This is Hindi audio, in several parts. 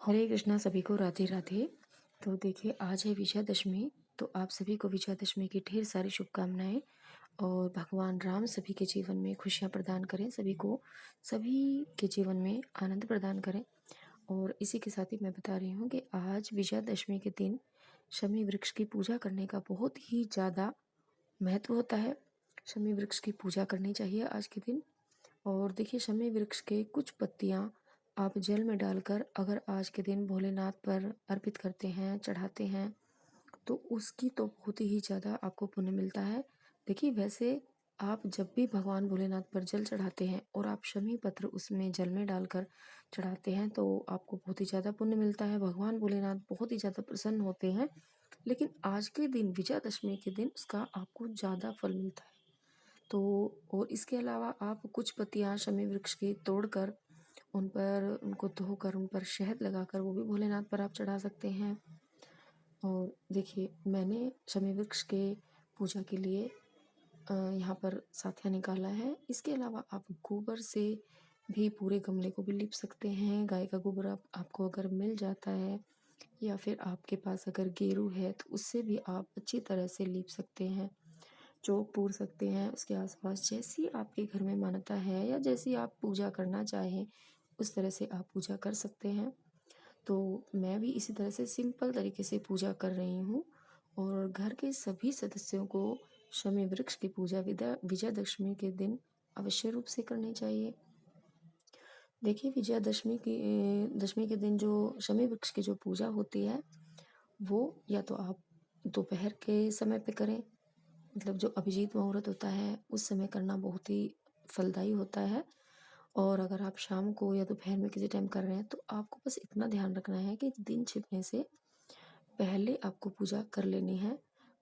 हरे कृष्णा, सभी को राधे राधे। तो देखिए, आज है विजयादशमी। तो आप सभी को विजयादशमी की ढेर सारी शुभकामनाएं। और भगवान राम सभी के जीवन में खुशियां प्रदान करें, सभी के जीवन में आनंद प्रदान करें। और इसी के साथ ही मैं बता रही हूँ कि आज विजयादशमी के दिन शमी वृक्ष की पूजा करने का बहुत ही ज़्यादा महत्व होता है। शमी वृक्ष की पूजा करनी चाहिए आज के दिन। और देखिए, शमी वृक्ष के कुछ पत्तियां आप जल में डालकर अगर आज के दिन भोलेनाथ पर अर्पित करते हैं, चढ़ाते हैं, तो उसकी तो बहुत ही ज़्यादा आपको पुण्य मिलता है। देखिए, वैसे आप जब भी भगवान भोलेनाथ पर जल चढ़ाते हैं और आप शमी पत्र उसमें जल में डालकर चढ़ाते हैं तो आपको बहुत ही ज़्यादा पुण्य मिलता है। भगवान भोलेनाथ बहुत ही ज़्यादा प्रसन्न होते हैं। लेकिन आज के दिन, विजयादशमी के दिन, उसका आपको ज़्यादा फल मिलता है। तो और इसके अलावा आप कुछ पत्तियां शमी वृक्ष की तोड़कर उनको धोकर उन पर शहद लगाकर वो भी भोलेनाथ पर आप चढ़ा सकते हैं। और देखिए, मैंने शमी वृक्ष के पूजा के लिए यहाँ पर साथिया निकाला है। इसके अलावा आप गोबर से भी पूरे गमले को भी लीप सकते हैं। गाय का गोबर आपको अगर मिल जाता है, या फिर आपके पास अगर गेरू है तो उससे भी आप अच्छी तरह से लीप सकते हैं, चौक पूर सकते हैं उसके आसपास। जैसी आपके घर में मान्यता है या जैसी आप पूजा करना चाहें, उस तरह से आप पूजा कर सकते हैं। तो मैं भी इसी तरह से सिंपल तरीके से पूजा कर रही हूँ। और घर के सभी सदस्यों को शमी वृक्ष की पूजा विजयादशमी के दिन अवश्य रूप से करनी चाहिए। देखिए, विजयादशमी की दशमी के दिन जो शमी वृक्ष की जो पूजा होती है, वो या तो आप दोपहर के समय पे करें, मतलब जो अभिजीत मुहूर्त होता है उस समय करना बहुत ही फलदायी होता है। और अगर आप शाम को या दोपहर में किसी टाइम कर रहे हैं तो आपको बस इतना ध्यान रखना है कि दिन छिपने से पहले आपको पूजा कर लेनी है।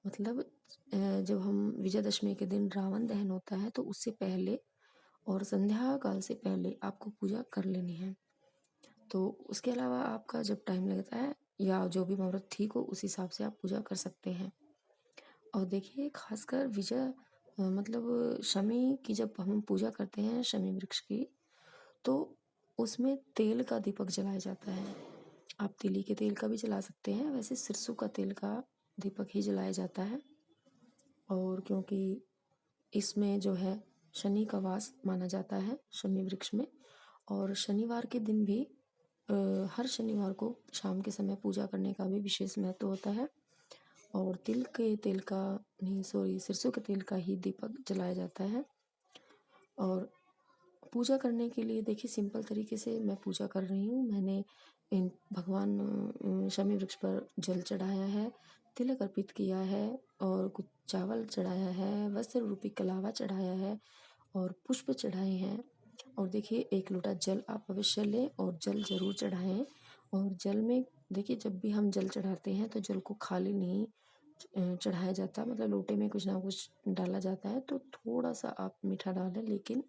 मतलब जब हम विजयादशमी के दिन रावण दहन होता है तो उससे पहले और संध्या काल से पहले आपको पूजा कर लेनी है। तो उसके अलावा आपका जब टाइम लगता है या जो भी मुहूर्त ठीक हो उस हिसाब से आप पूजा कर सकते हैं। और देखिए, खासकर मतलब शमी की जब हम पूजा करते हैं शमी वृक्ष की, तो उसमें तेल का दीपक जलाया जाता है। आप तीली के तेल का भी जला सकते हैं, वैसे सरसों का तेल का दीपक ही जलाया जाता है। और क्योंकि इसमें जो है शनि का वास माना जाता है शमी वृक्ष में। और शनिवार के दिन भी हर शनिवार को शाम के समय पूजा करने का भी विशेष महत्व होता है। और तिल के तेल का नहीं, सॉरी, सरसों के तेल का ही दीपक जलाया जाता है। और पूजा करने के लिए देखिए, सिंपल तरीके से मैं पूजा कर रही हूँ। मैंने इन भगवान शमी वृक्ष पर जल चढ़ाया है, तिलक अर्पित किया है, और कुछ चावल चढ़ाया है, वस्त्र रूपी कलावा चढ़ाया है, और पुष्प चढ़ाए हैं। और देखिए, 1 लोटा जल आप अवश्य लें और जल जरूर चढ़ाएं। और जल में देखिए, जब भी हम जल चढ़ाते हैं तो जल को खाली नहीं चढ़ाया जाता, मतलब लोटे में कुछ ना कुछ डाला जाता है। तो थोड़ा सा आप मीठा डालें, लेकिन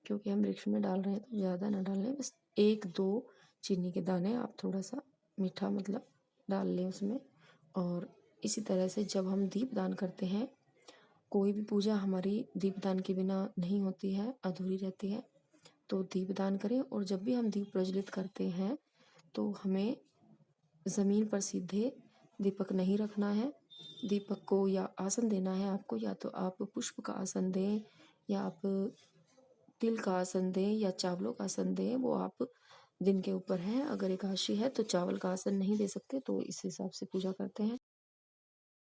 क्योंकि हम वृक्ष में डाल रहे हैं तो ज़्यादा ना डालें, बस 1-2 चीनी के दाने आप थोड़ा सा मीठा मतलब डाल लें उसमें। और इसी तरह से जब हम दीप दान करते हैं, कोई भी पूजा हमारी दीपदान के बिना नहीं होती है, अधूरी रहती है। तो दीपदान करें। और जब भी हम दीप प्रज्वलित करते हैं तो हमें ज़मीन पर सीधे दीपक नहीं रखना है। दीपक को या आसन देना है आपको, या तो आप पुष्प का आसन दें, या आप तिल का आसन दें, या चावलों का आसन दें। वो आप दिन के ऊपर है। अगर एकादशी है तो चावल का आसन नहीं दे सकते, तो इस हिसाब से पूजा करते हैं।